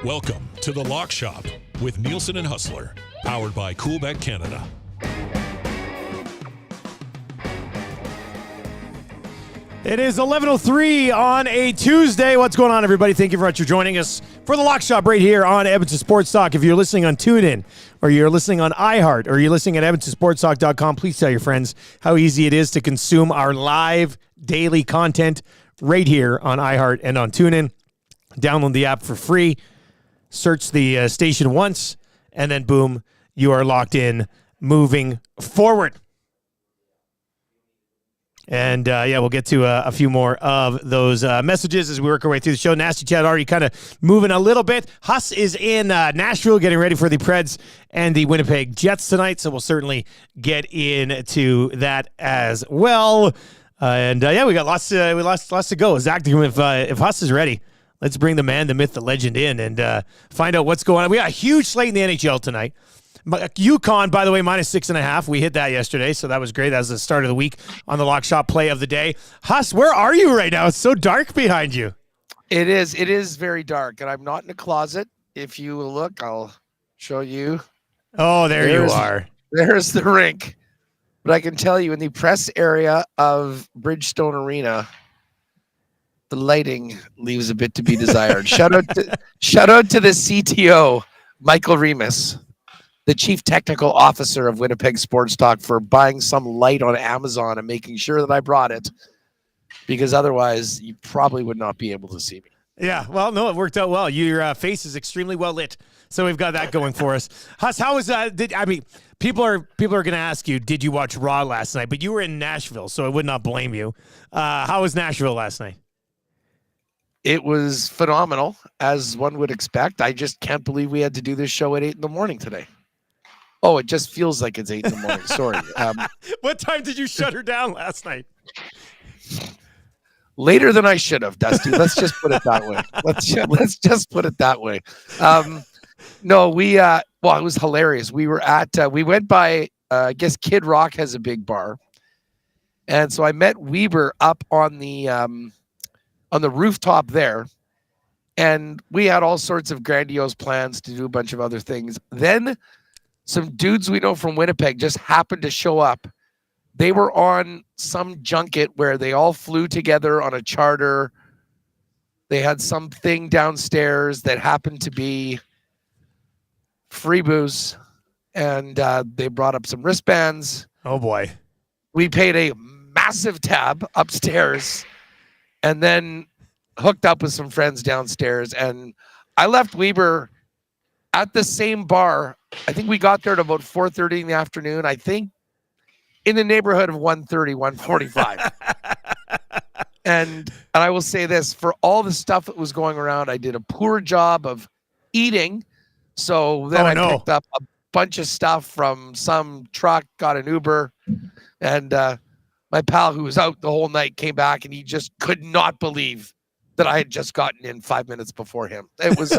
Welcome to The Lock Shop with Nielson and Hustler, powered by Coolbet Canada. It is 11:03 on a Tuesday. What's going on, everybody? Thank you very much for joining us for The Lock Shop right here on Edmonton Sports Talk. If you're listening on TuneIn, or you're listening on iHeart, or you're listening at EdmontonSportsTalk.com, please tell your friends how easy it is to consume our live daily content right here on iHeart and on TuneIn. Download the app for free. Search the station once, and then boom, you are locked in, moving forward. And, we'll get to a few more of those messages as we work our way through the show. Nasty Chat already kind of moving a little bit. Huss is in Nashville getting ready for the Preds and the Winnipeg Jets tonight, so we'll certainly get into that as well. We got lots to go. Zach, if Huss is ready, let's bring the man, the myth, the legend in and find out what's going on. We got a huge slate in the NHL tonight. UConn, by the way, -6.5. We hit that yesterday, so that was great. That was the start of the week on the Lock Shop play of the day. Huss, where are you right now? It's so dark behind you. It is very dark, and I'm not in a closet. If you look, I'll show you. Oh, you are. There's the rink. But I can tell you, in the press area of Bridgestone Arena, the lighting leaves a bit to be desired. Shout out to the CTO, Michael Remus, the Chief Technical Officer of Winnipeg Sports Talk, for buying some light on Amazon and making sure that I brought it, because otherwise you probably would not be able to see me. Yeah, well, no, it worked out well. Your face is extremely well lit, so we've got that going for us. Huss, how was people are going to ask you, did you watch Raw last night? But you were in Nashville, so I would not blame you. How was Nashville last night? It was phenomenal, as one would expect. I just can't believe we had to do this show at 8 a.m. today. Oh, it just feels like it's 8 a.m. Sorry. What time did you shut her down last night? Later than I should have, Dusty. Let's just put it that way. Let's just put it that way. It was hilarious. We were we went by, I guess Kid Rock has a big bar. And so I met Weber up on the rooftop there. And we had all sorts of grandiose plans to do a bunch of other things. Then some dudes we know from Winnipeg just happened to show up. They were on some junket where they all flew together on a charter. They had something downstairs that happened to be free booze. And they brought up some wristbands. Oh, boy. We paid a massive tab upstairs and then hooked up with some friends downstairs. And I left Weber at the same bar. I think we got there at about 4:30 in the afternoon. I think in the neighborhood of 1:30, 1:45. And I will say this, for all the stuff that was going around, I did a poor job of eating. So then I picked up a bunch of stuff from some truck, got an Uber, and my pal who was out the whole night came back, and he just could not believe that I had just gotten in 5 minutes before him. It was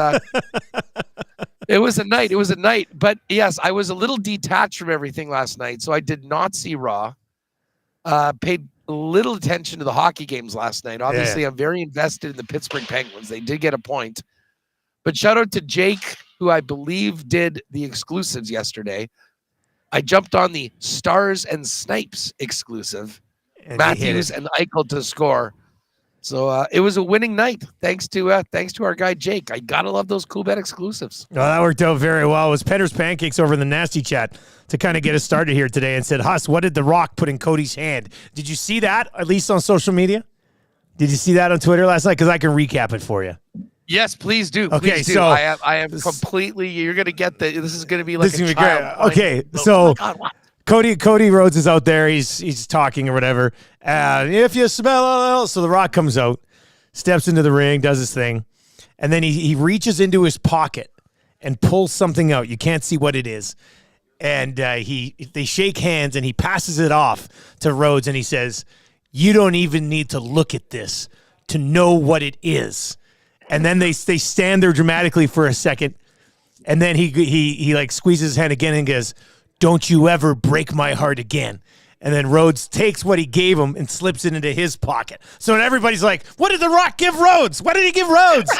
it was a night. It was a night. But yes, I was a little detached from everything last night, so I did not see Raw. Paid little attention to the hockey games last night. Obviously, I'm very invested in the Pittsburgh Penguins. They did get a point. But shout out to Jake, who I believe did the exclusives yesterday. I jumped on the Stars and Snipes exclusive. And Matthews and Eichel to score. So it was a winning night, thanks to our guy Jake. I gotta love those Coolbet exclusives. Oh, that worked out very well. It was Penner's Pancakes over in the Nasty Chat to kind of get us started here today, and said, Huss, what did The Rock put in Cody's hand? Did you see that, at least on social media? Did you see that on Twitter last night? Because I can recap it for you. Yes, please do. Okay, please do. so I am completely. You're gonna get this is gonna be like a child. Okay, so. Cody Rhodes is out there. He's talking or whatever. If you smell, so The Rock comes out, steps into the ring, does his thing, and then he reaches into his pocket and pulls something out. You can't see what it is. And they shake hands, and he passes it off to Rhodes, and he says, "You don't even need to look at this to know what it is." And then they stand there dramatically for a second, and then he like squeezes his hand again and goes, "Don't you ever break my heart again." And then Rhodes takes what he gave him and slips it into his pocket. So everybody's like, "What did The Rock give Rhodes? What did he give Rhodes?"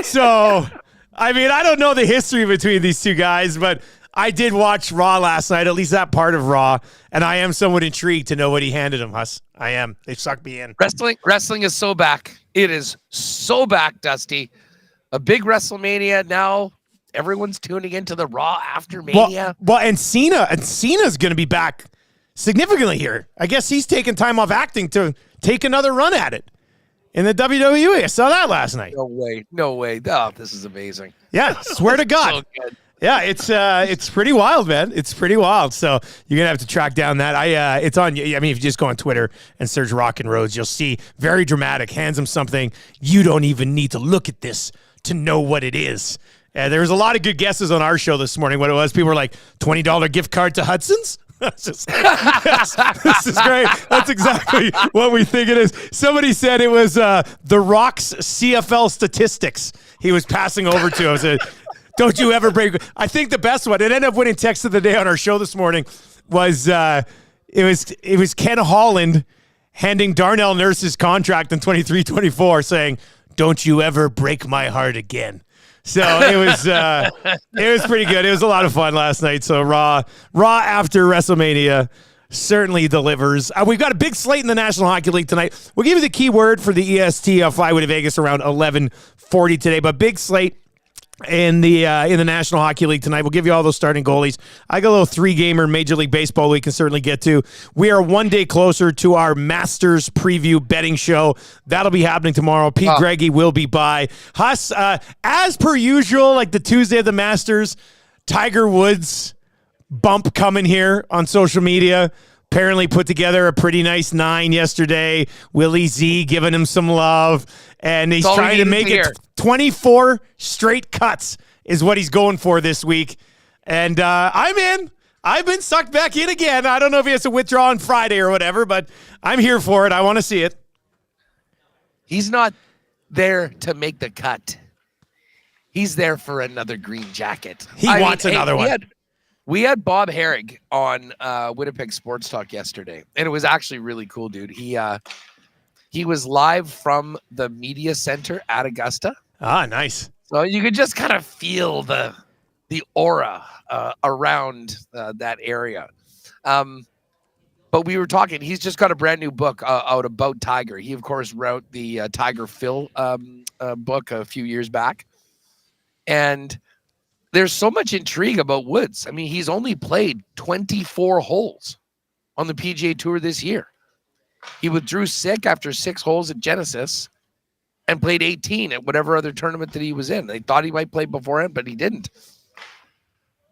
So, I mean, I don't know the history between these two guys, but I did watch Raw last night, at least that part of Raw, and I am somewhat intrigued to know what he handed him, Huss. I am. They sucked me in. Wrestling is so back. It is so back, Dusty. A big WrestleMania now. Everyone's tuning into the Raw after Mania. Well, and Cena's going to be back significantly here. I guess he's taking time off acting to take another run at it in the WWE. I saw that last night. No way. Oh, this is amazing. Yeah, swear to God. So good. Yeah, it's pretty wild, man. It's pretty wild. So you're gonna have to track down that. It's on. I mean, if you just go on Twitter and search Rock and Rhodes, you'll see very dramatic. Hands him something. You don't even need to look at this to know what it is. There was a lot of good guesses on our show this morning. What it was, people were like, $20 gift card to Hudson's. This is great. That's exactly what we think it is. Somebody said it was The Rock's CFL statistics he was passing over to us. Don't you ever break. I think the best one, it ended up winning text of the day on our show this morning, was it was Ken Holland handing Darnell Nurse's contract in 23-24 saying, "Don't you ever break my heart again." So it was pretty good. It was a lot of fun last night. So Raw after WrestleMania certainly delivers. We've got a big slate in the National Hockey League tonight. We'll give you the keyword for the EST Flyway to Vegas around 11:40 today, but big slate in the National Hockey League tonight. We'll give you all those starting goalies. I got a little 3-gamer Major League Baseball we can certainly get to. We are one day closer to our Masters preview betting show. That'll be happening tomorrow. Pete Greggy will be by. Huss, as per usual, like the Tuesday of the Masters, Tiger Woods bump coming here on social media. Apparently put together a pretty nice 9 yesterday. Willie Z giving him some love. And he's trying to make it 24 straight cuts is what he's going for this week. And I'm in. I've been sucked back in again. I don't know if he has to withdraw on Friday or whatever, but I'm here for it. I want to see it. He's not there to make the cut. He's there for another green jacket. He wants another one. We had Bob Herrig on Winnipeg Sports Talk yesterday, and it was actually really cool, dude. He was live from the media center at Augusta. Ah, nice. So you could just kind of feel the aura around that area. But we were talking. He's just got a brand new book out about Tiger. He, of course, wrote the Tiger Phil book a few years back, and there's so much intrigue about Woods. I mean, he's only played 24 holes on the PGA Tour this year. He withdrew sick after 6 holes at Genesis and played 18 at whatever other tournament that he was in. They thought he might play beforehand, but he didn't.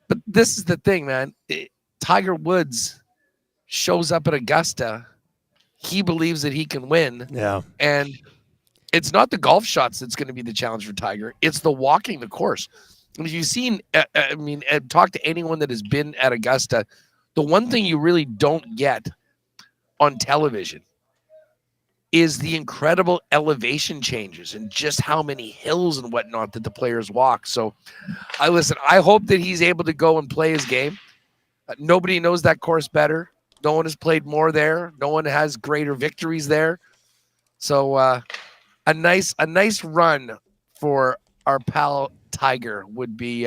But this is the thing, man. Tiger Woods shows up at Augusta. He believes that he can win. Yeah. And it's not the golf shots that's going to be the challenge for Tiger. It's the walking the course. If you've seen, talk to anyone that has been at Augusta, the one thing you really don't get on television is the incredible elevation changes and just how many hills and whatnot that the players walk. So I hope that he's able to go and play his game. Nobody knows that course better. No one has played more there. No one has greater victories there. So a nice run for our pal Tiger would be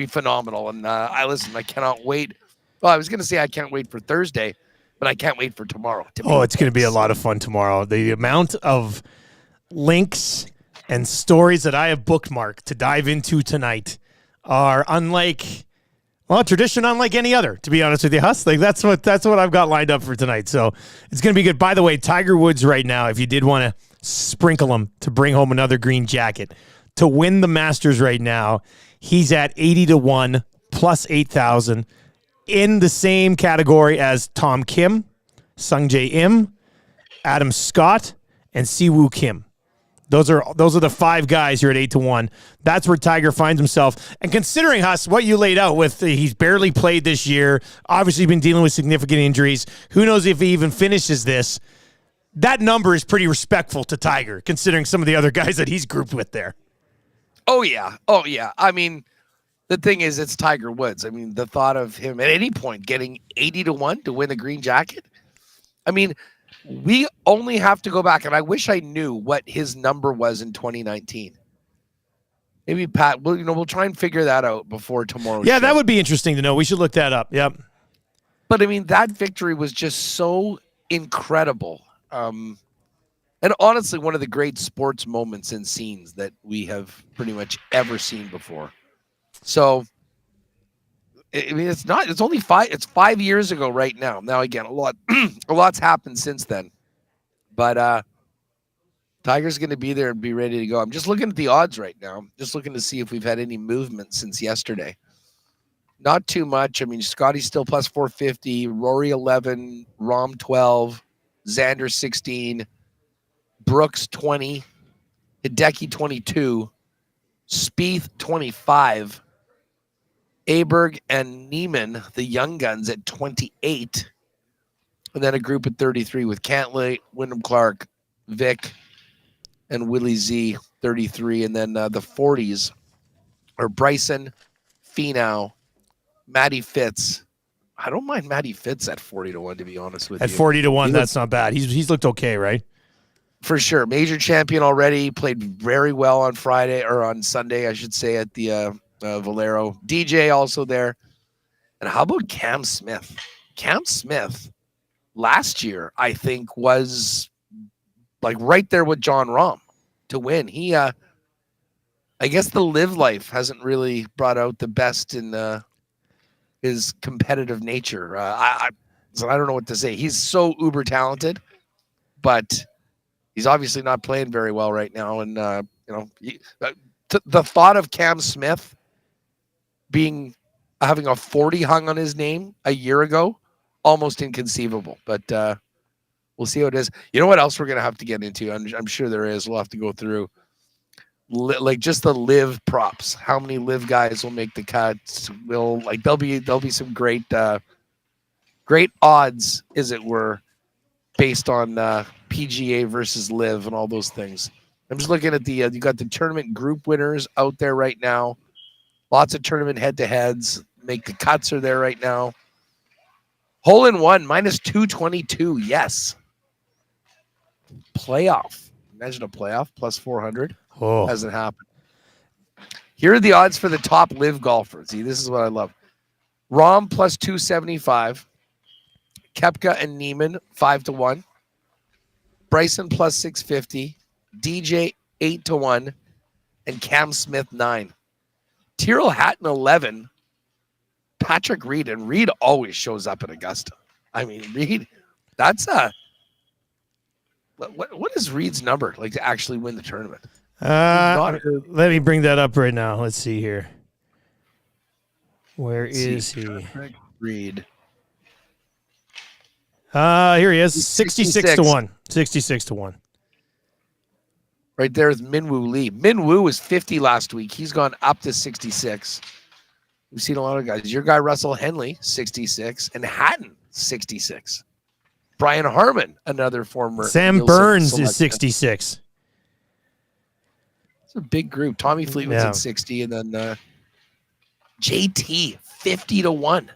phenomenal. And I cannot wait. Well, I was going to say I can't wait for Thursday, but I can't wait for tomorrow. It's going to be a lot of fun tomorrow. The amount of links and stories that I have bookmarked to dive into tonight are tradition unlike any other, to be honest with you, Huss. Like that's what I've got lined up for tonight. So it's going to be good. By the way, Tiger Woods right now, if you did want to sprinkle him to bring home another green jacket, to win the Masters right now, he's at 80-1 plus 8,000 in the same category as Tom Kim, Sung Jae Im, Adam Scott, and Siwoo Kim. Those are the 5 guys here at 8-1. That's where Tiger finds himself. And considering, Huss, what you laid out with, he's barely played this year, obviously been dealing with significant injuries. Who knows if he even finishes this? That number is pretty respectful to Tiger, considering some of the other guys that he's grouped with there. Oh, yeah. I mean, the thing is, it's Tiger Woods. I mean, the thought of him at any point getting 80-1 to win the green jacket. I mean, we only have to go back, and I wish I knew what his number was in 2019. Maybe Pat, we'll try and figure that out before tomorrow. Yeah, that would be interesting to know. We should look that up. Yep. But I mean, that victory was just so incredible. And honestly, one of the great sports moments and scenes that we have pretty much ever seen before. So, I mean, it's only 5 years ago right now. Now, again, a lot's happened since then, but, Tiger's going to be there and be ready to go. I'm just looking at the odds right now. Just looking to see if we've had any movement since yesterday. Not too much. I mean, Scotty's still plus 450, Rory 11, Rahm 12, Xander 16, Brooks 20, Hideki 22, Spieth 25, Aberg and Neiman, the young guns, at 28, and then a group at 33 with Cantlay, Wyndham Clark, Vic, and Willie Z, 33, and then the 40s are Bryson, Finau, Matty Fitz. I don't mind Matty Fitz at 40-1, to be honest with you. At 40-1, that's not bad. He's looked okay, right? For sure. Major champion already. Played very well on Friday, or on Sunday, I should say, at the Valero. DJ also there. And how about Cam Smith? Cam Smith last year, I think, was like right there with John Rahm to win. He, I guess the live life hasn't really brought out the best in his competitive nature. So I don't know what to say. He's so uber talented, but he's obviously not playing very well right now. And, the thought of Cam Smith having a 40 hung on his name a year ago, almost inconceivable, but we'll see how it is. You know what else we're going to have to get into? I'm sure there is. We'll have to go through just the live props. How many live guys will make the cuts? There'll be some great odds, as it were, based on PGA versus live and all those things. I'm just looking at you got the tournament group winners out there right now. Lots of tournament head-to-heads. Make the cuts are there right now. Hole in one, minus 222. Yes. Playoff. Imagine a playoff, plus 400. Oh. Hasn't happened. Here are the odds for the top live golfers. See, this is what I love. Rahm plus 275. Koepka and Neiman 5-1. Bryson plus 650. DJ 8-1. And Cam Smith 9. Tyrrell Hatton 11. Patrick Reed, and Reed always shows up at Augusta. I mean, Reed, that's what is Reed's number like to actually win the tournament? Let me bring that up right now. Let's see here. Where is he? Patrick Reed. Here he is. 66-1. 66-1. Right there is Minwoo Lee. Minwoo was 50 last week. He's gone up to 66. We've seen a lot of guys. Your guy, Russell Henley, 66. And Hatton, 66. Brian Harmon, another former. Sam Nielson Burns selection. is 66. It's a big group. Tommy Fleetwood's at 60. And then JT, 50-1.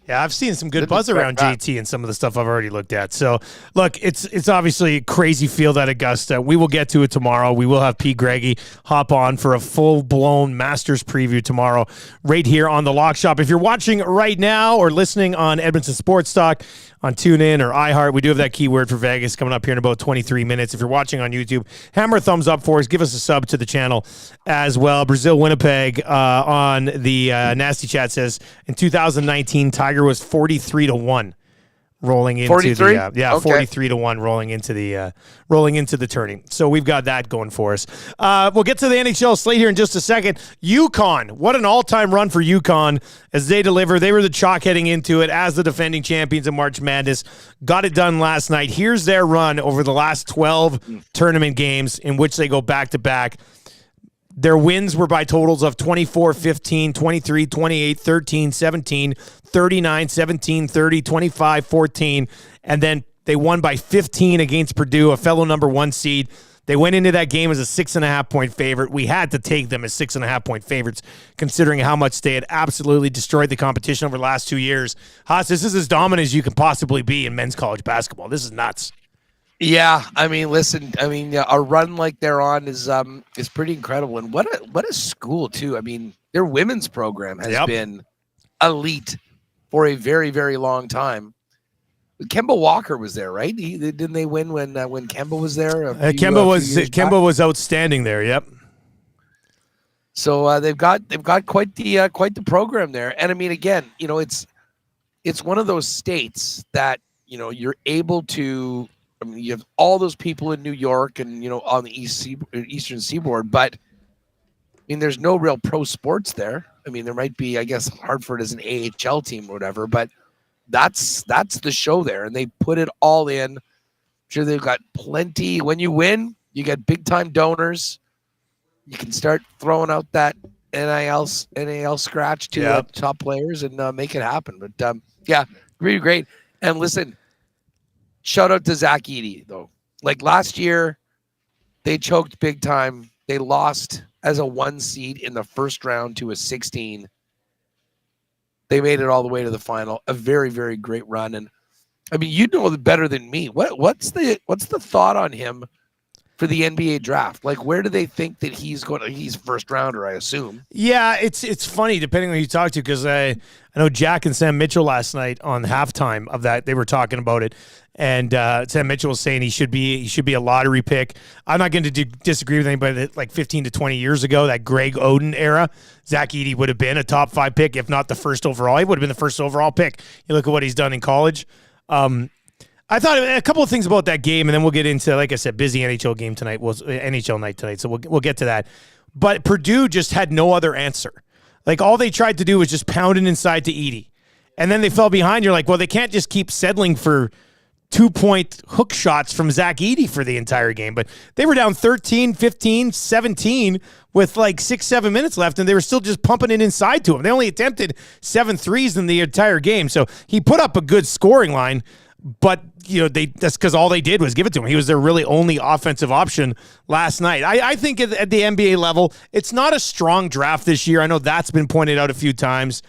Yeah, I've seen some good buzz around JT and some of the stuff I've already looked at. So, look, it's obviously a crazy field at Augusta. We will get to it tomorrow. We will have P. Greggy hop on for a full-blown Masters preview tomorrow right here on The Lock Shop. If you're watching right now or listening on Edmonton Sports Talk, on TuneIn or iHeart, we do have that keyword for Vegas coming up here in about 23 minutes. If you're watching on YouTube, hammer a thumbs up for us. Give us a sub to the channel as well. Brazil Winnipeg on the Nasty Chat says, in 2019, Tiger was 43-1 rolling into 43? the Okay. 43-1 rolling into the tourney. So we've got that going for us. We'll get to the NHL slate here in just a second. UConn, what an all-time run for UConn as they deliver. They were the chalk heading into it as the defending champions of March Madness. Got it done last night. Here's their run over the last 12 tournament games in which they go back-to-back. Their wins were by totals of 24, 15, 23, 28, 13, 17, 39, 17, 30, 25, 14, and then they won by 15 against Purdue, a fellow number 1 seed. They went into that game as a 6.5-point favorite. We had to take them as 6.5-point favorites, considering how much they had absolutely destroyed the competition over the last 2 years. Haas, this is as dominant as you can possibly be in men's college basketball. This is nuts. Yeah, I mean, listen, a run like they're on is pretty incredible, and what a school too. I mean, their women's program has been elite for a very, very long time. Kemba Walker was there, right? Didn't they win when Kemba was there? Kemba was outstanding there. Yep. So they've got quite the program there, and I mean, again, it's one of those states that you're able to. I mean, you have all those people in New York and on the Eastern Seaboard, but I mean, there's no real pro sports there. I mean, there might be, I guess, Hartford as an AHL team or whatever, but that's the show there, and they put it all in. I'm sure they've got plenty. When you win, you get big time donors. You can start throwing out that NIL scratch to top players and make it happen. But really great. And listen. Shout out to Zach Edey, though. Like last year, they choked big time. They lost as a 1 seed in the first round to a 16. They made it all the way to the final. A very, very great run. And I mean, you know better than me. What's the thought on him for the NBA draft? Like, where do they think that he's going? He's first rounder, I assume. Yeah, it's funny depending on who you talk to, because I know Jack and Sam Mitchell last night on halftime of that, they were talking about it. And Sam Mitchell was saying he should be a lottery pick. I'm not going to disagree with anybody that like 15 to 20 years ago, that Greg Oden era, Zach Edey would have been a top 5 pick, if not the first overall. He would have been the first overall pick. You look at what he's done in college. I thought a couple of things about that game, and then we'll get into, like I said, busy NHL game tonight. Was NHL night tonight, so we'll get to that. But Purdue just had no other answer. Like, all they tried to do was just pound it inside to Edey. And then they fell behind. You're like, well, they can't just keep settling for 2-point hook shots from Zach Edey for the entire game. But they were down 13, 15, 17 with like 6-7 minutes left, and they were still just pumping it inside to him. They only attempted 7 threes in the entire game. So he put up a good scoring line, but that's because all they did was give it to him. He was their really only offensive option last night. I think at the NBA level, it's not a strong draft this year. I know that's been pointed out a few times.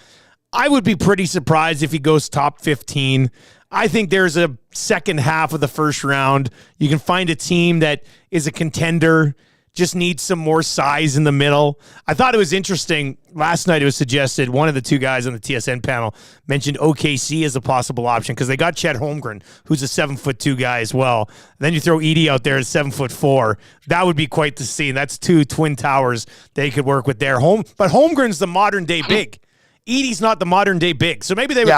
I would be pretty surprised if he goes top 15. I think there's a second half of the first round. You can find a team that is a contender, just needs some more size in the middle. I thought it was interesting. Last night it was suggested, one of the 2 guys on the TSN panel mentioned OKC as a possible option because they got Chet Holmgren, who's a 7'2" guy as well. Then you throw Edey out there at 7'4". That would be quite the scene. That's 2 twin towers they could work with there. But Holmgren's the modern day big. Edey's not the modern day big. So maybe they would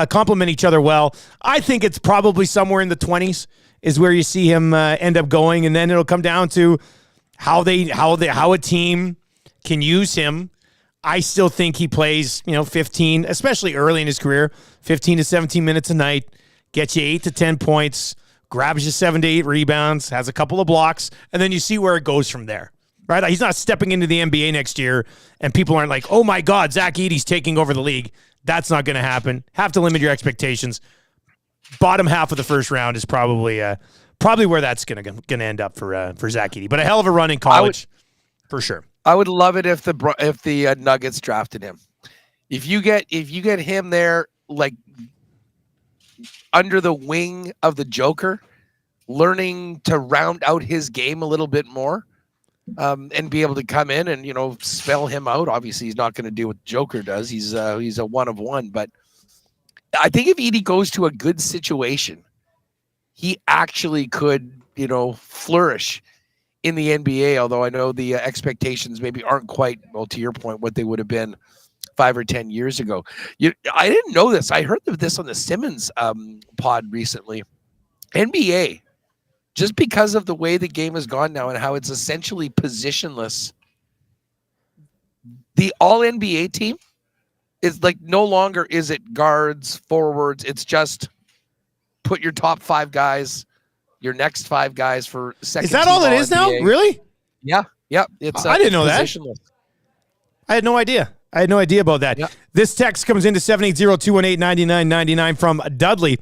complement each other well. I think it's probably somewhere in the 20s is where you see him end up going, and then it'll come down to how a team can use him. I still think he plays, 15, especially early in his career, 15 to 17 minutes a night, gets you 8 to 10 points, grabs you 7 to 8 rebounds, has a couple of blocks, and then you see where it goes from there. Right? He's not stepping into the NBA next year, and people aren't like, oh my God, Zach Edey's taking over the league. That's not going to happen. Have to limit your expectations. Bottom half of the first round is probably where that's going to end up for Zach Edey. But a hell of a run in college, for sure. I would love it if the Nuggets drafted him. If you get him there, like under the wing of the Joker, learning to round out his game a little bit more. And be able to come in and, spell him out. Obviously, he's not going to do what Joker does. He's a one of one. But I think if Edey goes to a good situation, he actually could, flourish in the NBA. Although I know the expectations maybe aren't quite, well, to your point, what they would have been 5 or 10 years ago. I didn't know this. I heard of this on the Simmons pod recently. NBA, just because of the way the game has gone now and how it's essentially positionless, the all-NBA team is like no longer is it guards, forwards. It's just put your top 5 guys, your next 5 guys for second. Is that all it is now? Really? Yeah. Yep. It's I didn't know that. I had no idea. I had no idea about that. Yep. This text comes into 780-218-9999 from Dudley.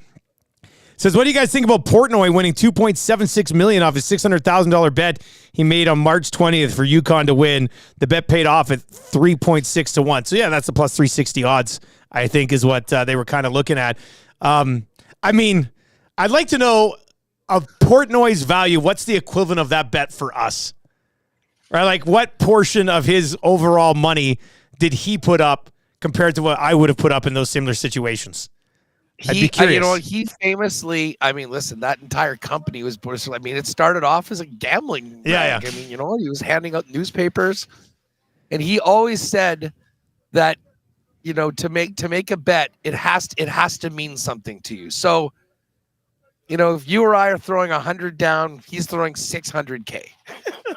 Says, what do you guys think about Portnoy winning $2.76 million off his $600,000 bet he made on March 20th for UConn to win? The bet paid off at 3.6 to 1. So yeah, that's the plus 360 odds, I think, is what they were kind of looking at. I mean, I'd like to know of Portnoy's value. What's the equivalent of that bet for us? Right? Like, what portion of his overall money did he put up compared to what I would have put up in those similar situations? I'd be curious. He famously, I mean, listen, that entire company was, I mean, it started off as a gambling rag. I mean, he was handing out newspapers, and he always said that, to make a bet, it has to mean something to you. So, if you or I are throwing 100 down, he's throwing 600K.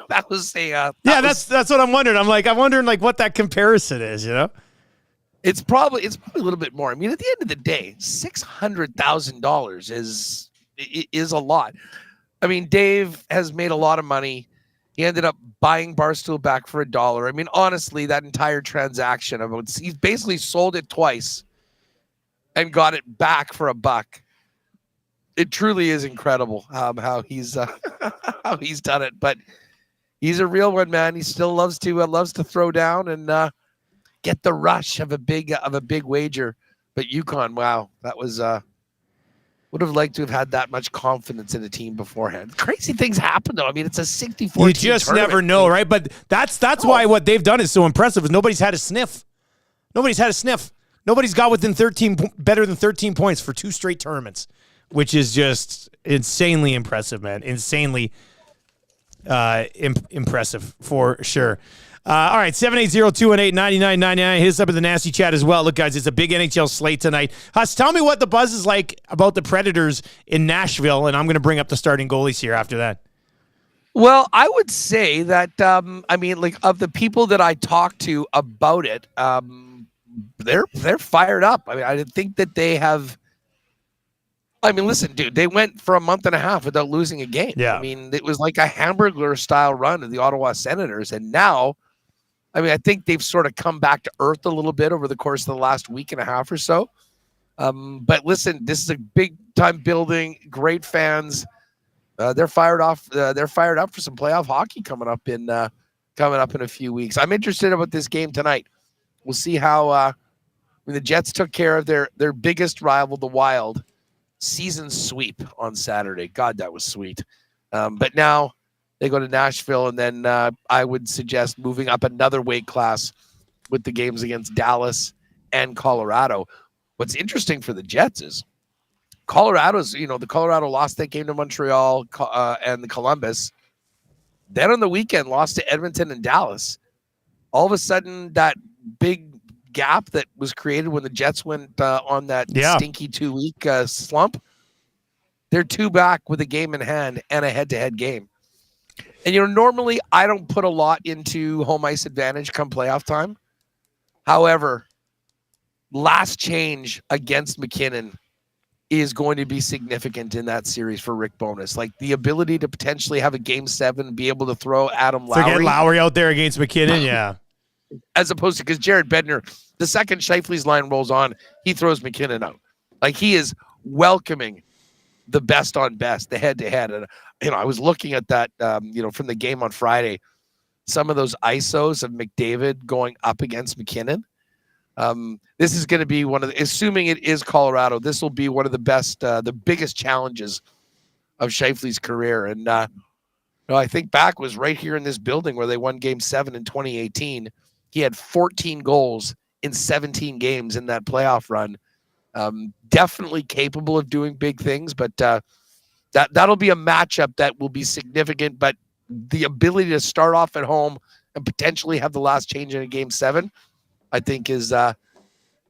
That was that's what I'm wondering. I'm wondering what that comparison is, It's probably a little bit more. I mean, at the end of the day, $600,000 is a lot. I mean, Dave has made a lot of money. He ended up buying Barstool back for $1. I mean, honestly, that entire transaction, he's basically sold it twice and got it back for $1. It truly is incredible how he's how he's done it. But he's a real one, man. He still loves to throw down and get the rush of a big wager. But UConn, wow, that was would have liked to have had that much confidence in the team beforehand. Crazy things happen though. I mean, it's a 64. You just never know, right? But that's why what they've done is so impressive. Is nobody's had a sniff. Nobody's got within better than 13 points for 2 straight tournaments, which is just insanely impressive, man. Insanely impressive for sure. All right, 780-218-9999. Hit us up in the nasty chat as well. Look, guys, it's a big NHL slate tonight. Huss, tell me what the buzz is like about the Predators in Nashville, and I'm going to bring up the starting goalies here after that. Well, I would say that, of the people that I talked to about it, they're fired up. I mean, I think that they have... I mean, listen, dude, they went for a month and a half without losing a game. Yeah. I mean, it was like a hamburger-style run of the Ottawa Senators, and now... I mean, I think they've sort of come back to earth a little bit over the course of the last week and a half or so. But listen, this is a big-time building, great fans. They're fired up for some playoff hockey coming up in a few weeks. I'm interested about this game tonight. We'll see how when the Jets took care of their biggest rival, the Wild, season sweep on Saturday. God, that was sweet. But now they go to Nashville, and then I would suggest moving up another weight class with the games against Dallas and Colorado. What's interesting for the Jets is the Colorado lost that game to Montreal and the Columbus. Then on the weekend, lost to Edmonton and Dallas. All of a sudden, that big gap that was created when the Jets went on that stinky 2-week slump, they're 2 back with a game in hand and a head-to-head game. And, normally I don't put a lot into home ice advantage come playoff time. However, last change against McKinnon is going to be significant in that series for Rick Bowness. Like the ability to potentially have a game 7, be able to throw Adam Lowry. Forget Lowry out there against McKinnon, yeah. As opposed to, because Jared Bednar, the second Scheifele's line rolls on, he throws McKinnon out. Like he is welcoming the best on best, the head-to-head. And, I was looking at that, from the game on Friday, some of those ISOs of McDavid going up against McKinnon. This is going to be assuming it is Colorado, this will be one of the best, the biggest challenges of Scheifele's career. And I think back was right here in this building where they won Game 7 in 2018. He had 14 goals in 17 games in that playoff run. Definitely capable of doing big things, but that'll be a matchup that will be significant. But the ability to start off at home and potentially have the last change in a Game 7, I think is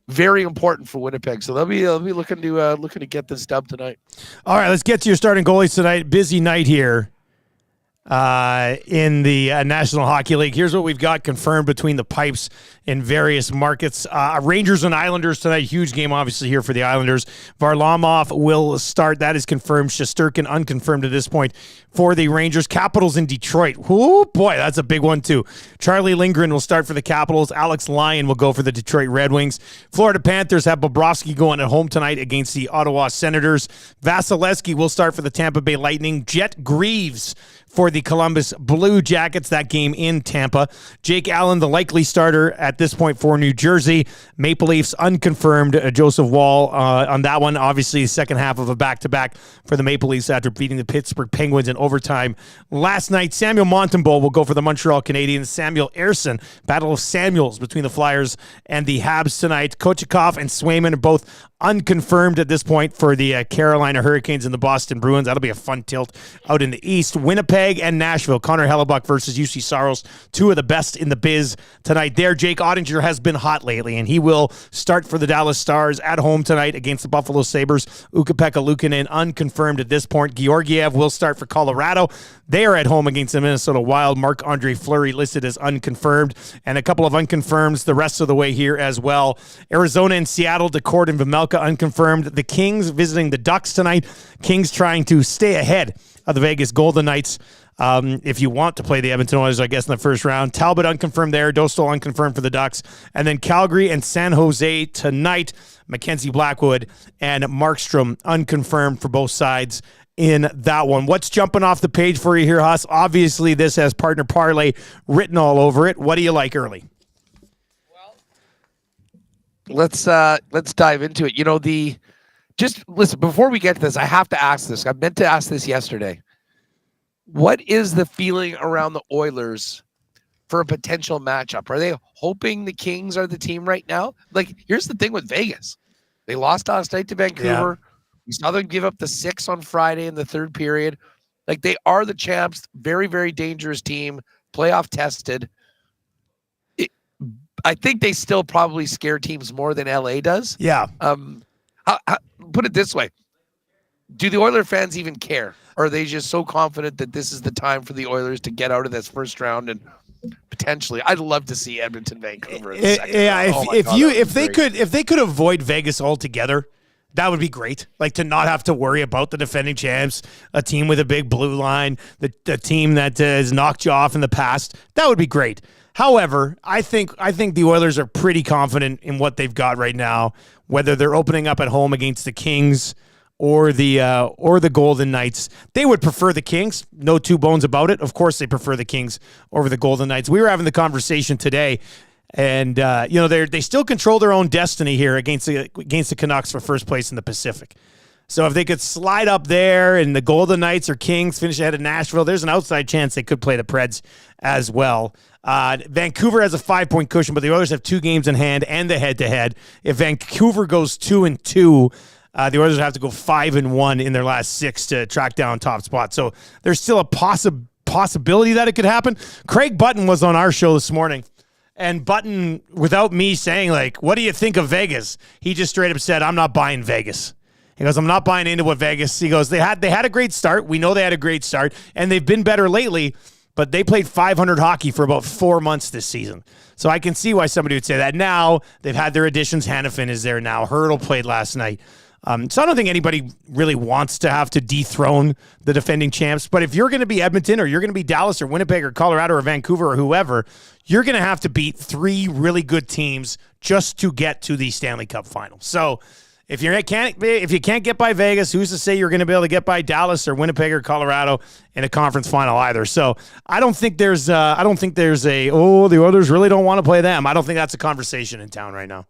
very important for Winnipeg. So they'll be looking to get this dub tonight. All right, let's get to your starting goalies tonight. Busy night here in the National Hockey League. Here's what we've got confirmed between the pipes in various markets. Rangers and Islanders tonight. Huge game, obviously, here for the Islanders. Varlamov will start. That is confirmed. Shesterkin unconfirmed at this point for the Rangers. Capitals in Detroit. Oh, boy, that's a big one, too. Charlie Lindgren will start for the Capitals. Alex Lyon will go for the Detroit Red Wings. Florida Panthers have Bobrovsky going at home tonight against the Ottawa Senators. Vasilevsky will start for the Tampa Bay Lightning. Jet Greaves for the Columbus Blue Jackets, that game in Tampa. Jake Allen, the likely starter at this point for New Jersey. Maple Leafs unconfirmed. Joseph Wall on that one. Obviously, the second half of a back-to-back for the Maple Leafs after beating the Pittsburgh Penguins in overtime last night. Samuel Montembeault will go for the Montreal Canadiens. Samuel Ersson, battle of Samuels between the Flyers and the Habs tonight. Kochetkov and Swayman are both unconfirmed at this point for the Carolina Hurricanes and the Boston Bruins. That'll be a fun tilt out in the East. Winnipeg and Nashville. Connor Hellebuck versus UC Saros. Two of the best in the biz tonight there. Jake Ottinger has been hot lately, and he will start for the Dallas Stars at home tonight against the Buffalo Sabres. Ukko-Pekka Luukkonen unconfirmed at this point. Georgiev will start for Colorado. They are at home against the Minnesota Wild. Marc-Andre Fleury listed as unconfirmed, and a couple of unconfirms the rest of the way here as well. Arizona and Seattle, DeCord and Vejmelka unconfirmed. The Kings visiting the Ducks tonight. Kings trying to stay ahead of the Vegas Golden Knights. If you want to play the Edmonton Oilers, I guess, in the first round. Talbot unconfirmed there. Dostal unconfirmed for the Ducks. And then Calgary and San Jose tonight. Mackenzie Blackwood and Markstrom unconfirmed for both sides in that one. What's jumping off the page for you here, Huss? Obviously, this has partner parlay written all over it. What do you like early? Let's dive into it. Just listen, before we get to this, I have to ask this. I meant to ask this yesterday. What is the feeling around the Oilers for a potential matchup? Are they hoping the Kings are the team right now? Like, here's the thing with Vegas. They lost last night to Vancouver. Yeah. We saw them give up the 6 on Friday in the third period. Like, they are the champs. Very, very dangerous team. Playoff tested. I think they still probably scare teams more than LA does. Yeah. Put it this way. Do the Oiler fans even care? Or are they just so confident that this is the time for the Oilers to get out of this first round and potentially? I'd love to see Edmonton, Vancouver in the second round. If they could avoid Vegas altogether, that would be great. Like, to not have to worry about the defending champs, a team with a big blue line, the team that has knocked you off in the past. That would be great. However, I think the Oilers are pretty confident in what they've got right now, whether they're opening up at home against the Kings or the Golden Knights. They would prefer the Kings, no two bones about it. Of course, they prefer the Kings over the Golden Knights. We were having the conversation today, and they still control their own destiny here against the Canucks for first place in the Pacific. So if they could slide up there and the Golden Knights or Kings finish ahead of Nashville, there's an outside chance they could play the Preds as well. Vancouver has a 5-point cushion, but the Oilers have 2 games in hand and the head-to-head. If Vancouver goes 2-2, the Oilers would have to go 5-1 in their last 6 to track down top spot. So there's still a possibility that it could happen. Craig Button was on our show this morning, and Button, without me saying, like, what do you think of Vegas? He just straight up said, I'm not buying Vegas. He goes, I'm not buying into what Vegas. He goes, they had a great start. We know they had a great start, and they've been better lately, but they played 500 hockey for about 4 months this season. So I can see why somebody would say that. Now they've had their additions. Hannafin is there now. Hurdle played last night. So I don't think anybody really wants to have to dethrone the defending champs. But if you're going to be Edmonton, or you're going to be Dallas or Winnipeg or Colorado or Vancouver or whoever, you're going to have to beat 3 really good teams just to get to the Stanley Cup final. So if you can't get by Vegas, who's to say you're going to be able to get by Dallas or Winnipeg or Colorado in a conference final either? So I don't think there's the Oilers really don't want to play them. I don't think that's a conversation in town right now.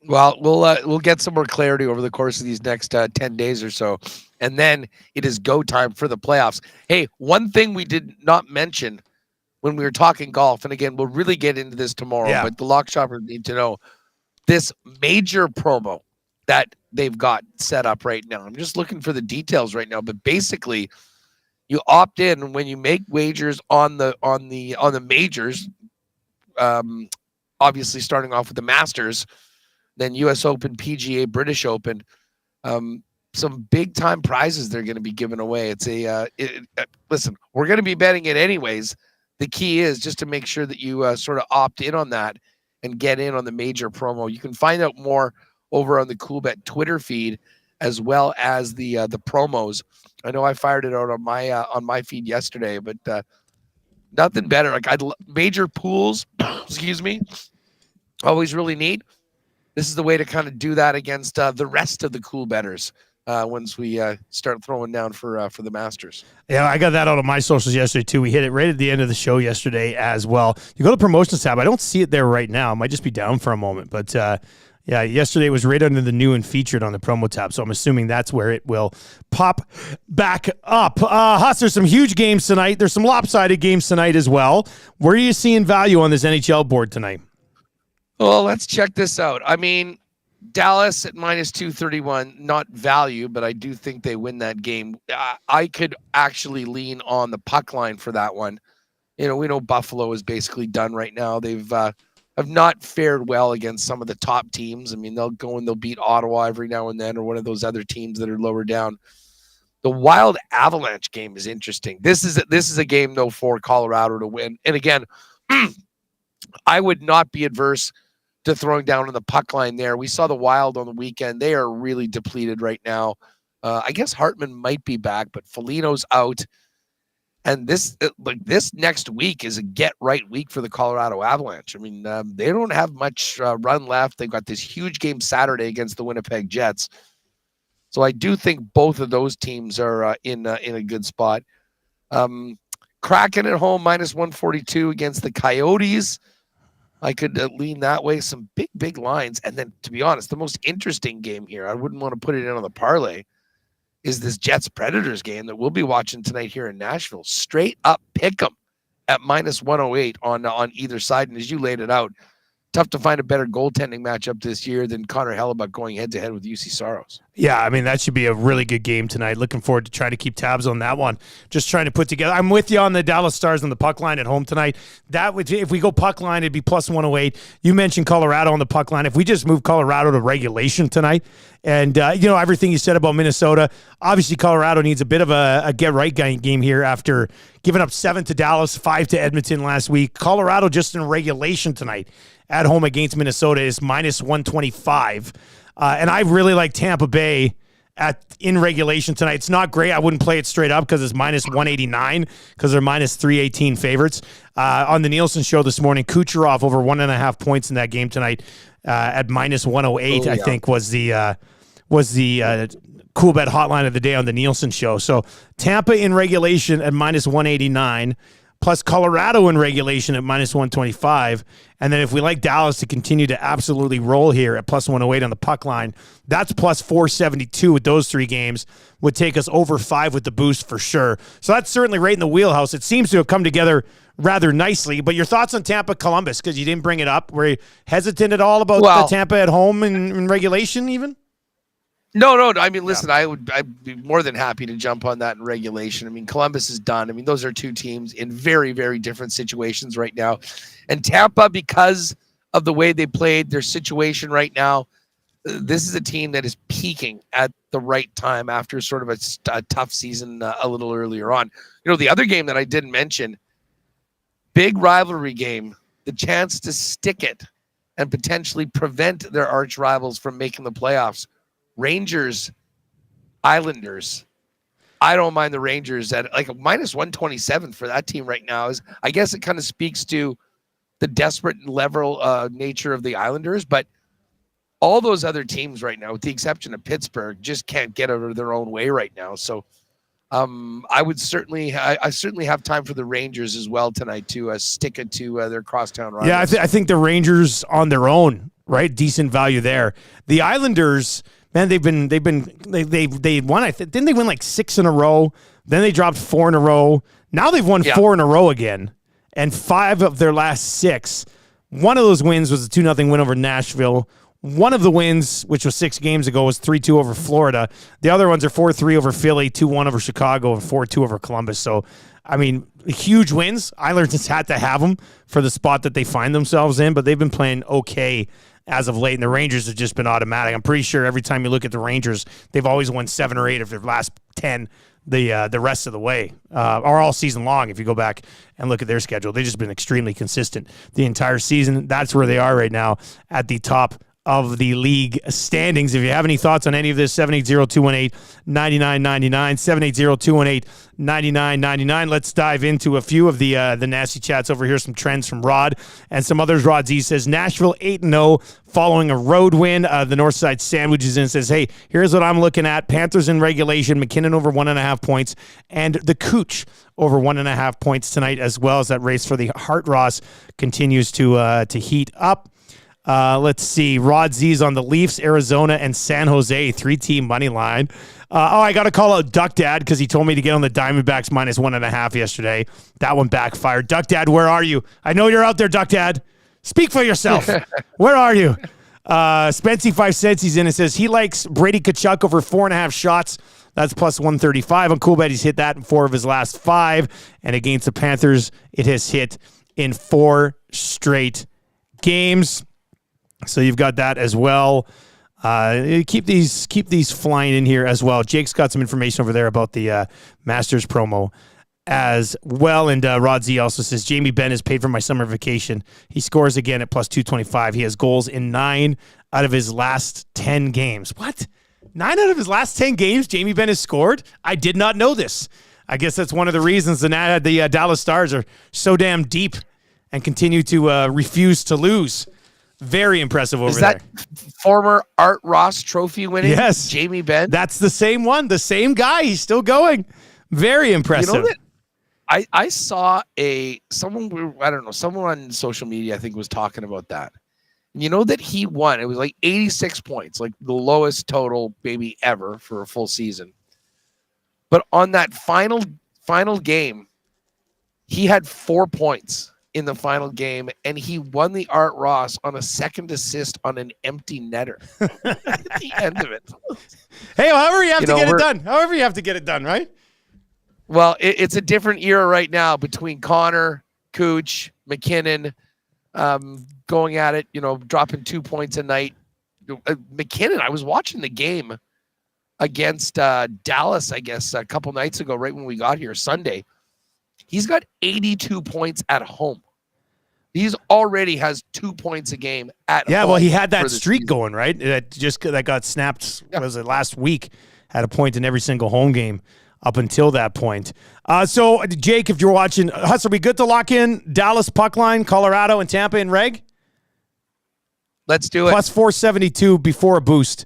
Well, we'll get some more clarity over the course of these next 10 days or so, and then it is go time for the playoffs. Hey, one thing we did not mention when we were talking golf, and again, we'll really get into this tomorrow, but the lock shoppers need to know this major promo that they've got set up right now. I'm just looking for the details right now, but basically, you opt in when you make wagers on the majors. obviously starting off with the Masters, then US Open, PGA, British Open. Some big time prizes they're going to be giving away. It's listen, we're going to be betting it anyways. The key is just to make sure that you sort of opt in on that and get in on the major promo. You can find out more over on the Coolbet Twitter feed, as well as the promos. I know I fired it out on my feed yesterday, but nothing better. Like major pools, excuse me, always really neat. This is the way to kind of do that against the rest of the cool bettors once we start throwing down for the Masters. Yeah, I got that out on my socials yesterday, too. We hit it right at the end of the show yesterday as well. You go to promotions tab. I don't see it there right now. It might just be down for a moment. But, yeah, yesterday it was right under the new and featured on the promo tab, so I'm assuming that's where it will pop back up. Huss, there's some huge games tonight. There's some lopsided games tonight as well. Where are you seeing value on this NHL board tonight? Well, let's check this out. I mean, Dallas at minus 231, not value, but I do think they win that game. I could actually lean on the puck line for that one. You know, we know Buffalo is basically done right now. They've have not fared well against some of the top teams. I mean, they'll go and they'll beat Ottawa every now and then, or one of those other teams that are lower down. The Wild Avalanche game is interesting. This is a game, though, for Colorado to win. And again, I would not be adverse to throwing down on the puck line there. We saw the Wild on the weekend. They are really depleted right now. I guess Hartman might be back, but Foligno's out. And this next week is a get-right week for the Colorado Avalanche. I mean, they don't have much run left. They've got this huge game Saturday against the Winnipeg Jets. So I do think both of those teams are in a good spot. Kraken at home, minus 142 against the Coyotes. I could lean that way. Some big lines. And then, to be honest, the most interesting game here, I wouldn't want to put it in on the parlay, is this Jets-Predators game that we'll be watching tonight here in Nashville. Straight up pick 'em at minus 108 on either side. And as you laid it out, tough to find a better goaltending matchup this year than Connor Hellebuck going head-to-head with UC Saros. Yeah, I mean, that should be a really good game tonight. Looking forward to trying to keep tabs on that one. Just trying to put together. I'm with you on the Dallas Stars on the puck line at home tonight. That would, if we go puck line, it'd be plus 108. You mentioned Colorado on the puck line. If we just move Colorado to regulation tonight, and everything you said about Minnesota, obviously Colorado needs a bit of a get-right game here after giving up 7 to Dallas, 5 to Edmonton last week. Colorado just in regulation tonight at home against Minnesota is minus 125. And I really like Tampa Bay in regulation tonight. It's not great. I wouldn't play it straight up because it's minus 189 because they're minus 318 favorites. On the Nielsen show this morning, Kucherov over 1.5 points in that game tonight at minus 108, I think was the Coolbet hotline of the day on the Nielsen show. So Tampa in regulation at minus 189. Plus Colorado in regulation at minus 125. And then if we like Dallas to continue to absolutely roll here at plus 108 on the puck line, that's plus 472 with those three games. Would take us over 5 with the boost for sure. So that's certainly right in the wheelhouse. It seems to have come together rather nicely. But your thoughts on Tampa-Columbus, because you didn't bring it up. Were you hesitant at all about the Tampa at home in regulation even? No. I mean, listen, I'd be more than happy to jump on that in regulation. I mean, Columbus is done. I mean, those are two teams in very, very different situations right now. And Tampa, because of the way they played, their situation right now, this is a team that is peaking at the right time after sort of a tough season a little earlier on. You know, the other game that I didn't mention, big rivalry game, the chance to stick it and potentially prevent their arch rivals from making the playoffs. Rangers, Islanders. I don't mind the Rangers at like a minus 127 for that team right now. I guess it kind of speaks to the desperate level nature of the Islanders, but all those other teams right now, with the exception of Pittsburgh, just can't get out of their own way right now. So I certainly have time for the Rangers as well tonight to stick it to their crosstown rivals. Yeah, I think the Rangers on their own, right? Decent value there. The Islanders, man, they won. Didn't they win like 6 in a row? Then they dropped 4 in a row. Now they've won 4 in a row again, and 5 of their last 6. One of those wins was a 2-0 win over Nashville. One of the wins, which was 6 games ago, was 3-2 over Florida. The other ones are 4-3 over Philly, 2-1 over Chicago, and 4-2 over Columbus. So I mean, huge wins. Islanders just had to have them for the spot that they find themselves in, but they've been playing okay as of late, and the Rangers have just been automatic. I'm pretty sure every time you look at the Rangers, they've always won 7 or 8 of their last 10 the rest of the way, or all season long. If you go back and look at their schedule, they've just been extremely consistent the entire season. That's where they are right now, at the top of the league standings. If you have any thoughts on any of this, 780-218-9999, 780-218-9999. Let's dive into a few of the nasty chats over here. Some trends from Rod and some others. Rod Z says, Nashville 8-0 following a road win. The Northside Sandwiches in says, hey, here's what I'm looking at. Panthers in regulation, McKinnon over 1.5 points, and the Cooch over 1.5 points tonight, as well as that race for the Hart Ross continues to heat up. Let's see. Rod Z's on the Leafs, Arizona, and San Jose 3-team money line. I got to call out Duck Dad because he told me to get on the Diamondbacks minus 1.5 yesterday. That one backfired. Duck Dad, where are you? I know you're out there, Duck Dad. Speak for yourself. Where are you? Spency 5 cents. He's in and says he likes Brady Tkachuk over 4.5 shots. That's plus 135 on Coolbet. He's hit that in 4 of his last 5. And against the Panthers, it has hit in 4 straight games. So you've got that as well. Keep these flying in here as well. Jake's got some information over there about the Masters promo as well. And Rod Z also says, Jamie Benn is paid for my summer vacation. He scores again at plus 225. He has goals in 9 out of his last 10 games. What? 9 out of his last 10 games, Jamie Benn has scored? I did not know this. I guess that's one of the reasons the Dallas Stars are so damn deep and continue to refuse to lose. Very impressive over there. Is that former Art Ross trophy winning Jamie Benn? That's the same one, the same guy. He's still going. Very impressive. You know that I saw someone on social media, I think, was talking about that. And you know that he won. It was like 86 points, like the lowest total maybe ever for a full season. But on that final game, he had 4 points in the final game, and he won the Art Ross on a second assist on an empty netter at the end of it. Hey, however you have to get it done. However you have to get it done, right? Well, it's a different era right now between Connor, Cooch, McKinnon, going at it, dropping 2 points a night. McKinnon, I was watching the game against Dallas, I guess, a couple nights ago, right when we got here, Sunday. He's got 82 points at home. He's already has 2 points a game at home. Yeah, well, he had that streak going, right? That got snapped, was it last week? Had a point in every single home game up until that point. So, Jake, if you're watching, Huss, are we good to lock in Dallas puck line, Colorado, and Tampa in reg? Let's do it. Plus 472 before a boost.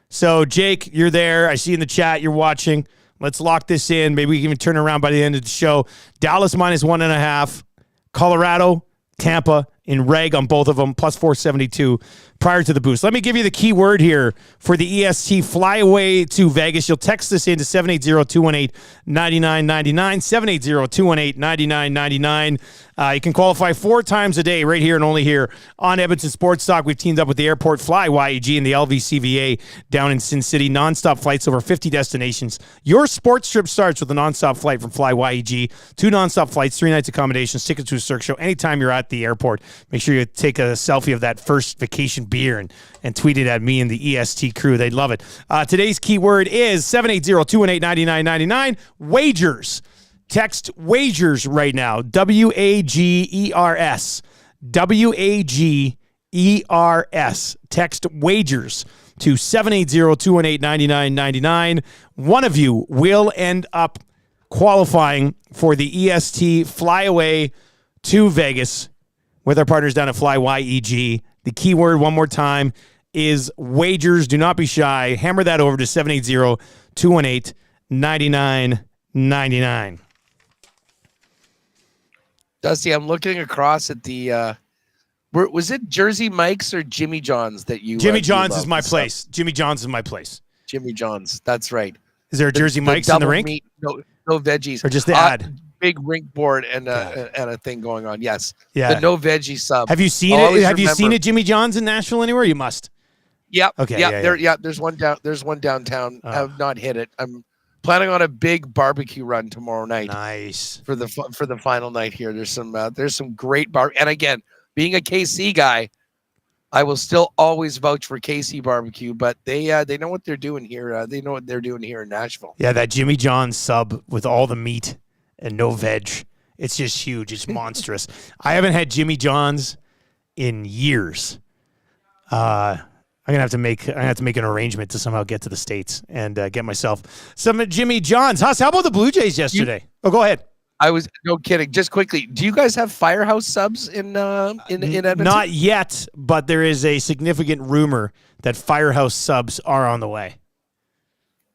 So, Jake, you're there. I see in the chat you're watching. Let's lock this in. Maybe we can even turn around by the end of the show. Dallas minus 1.5. Colorado, Tampa in reg on both of them, plus 472 prior to the boost. Let me give you the key word here for the EST flyaway to Vegas. You'll text this into 780-218-9999, 780-218-9999. You can qualify 4 times a day right here and only here on Edmonton Sports Talk. We've teamed up with the Airport Fly YEG and the LVCVA down in Sin City. Nonstop flights over 50 destinations. Your sports trip starts with a nonstop flight from Fly YEG. 2 nonstop flights, 3 nights accommodations, tickets to a Cirque show anytime you're at the airport. Make sure you take a selfie of that first vacation beer and tweet it at me and the EST crew. They'd love it. Today's keyword is 780-218-9999. Wagers. Text wagers right now. WAGERS. WAGERS. Text wagers to 780-218-9999. One of you will end up qualifying for the EST flyaway to Vegas with our partners down at Fly YEG. The keyword, one more time, is wagers. Do not be shy. Hammer that over to 780-218-9999. Dusty, I'm looking across at the was it Jersey Mike's or Jimmy John's that you Jimmy John's is my place. Jimmy John's is my place. Jimmy John's, that's right. Is there a Jersey Mike's in the rink? Meat, no veggies. Or just the ad? Big rink board and a thing going on. Yes. Yeah. The no veggie sub. Have you seen it? Have you seen a Jimmy John's in Nashville anywhere? You must. Yep. Okay. Yeah. There's one downtown. I have not hit it. I'm planning on a big barbecue run tomorrow night. Nice. For the final night here. There's some great and again, being a KC guy, I will still always vouch for KC barbecue, but they know what they're doing here. They know what they're doing here in Nashville. Yeah, that Jimmy John's sub with all the meat and no veg. It's just huge. It's monstrous. I haven't had Jimmy John's in years. I'm gonna have to make an arrangement to somehow get to the States and get myself some Jimmy John's. Huss, how about the Blue Jays yesterday? Go ahead. I was no kidding. Just quickly, do you guys have Firehouse subs in Edmonton? Not yet, but there is a significant rumor that Firehouse subs are on the way.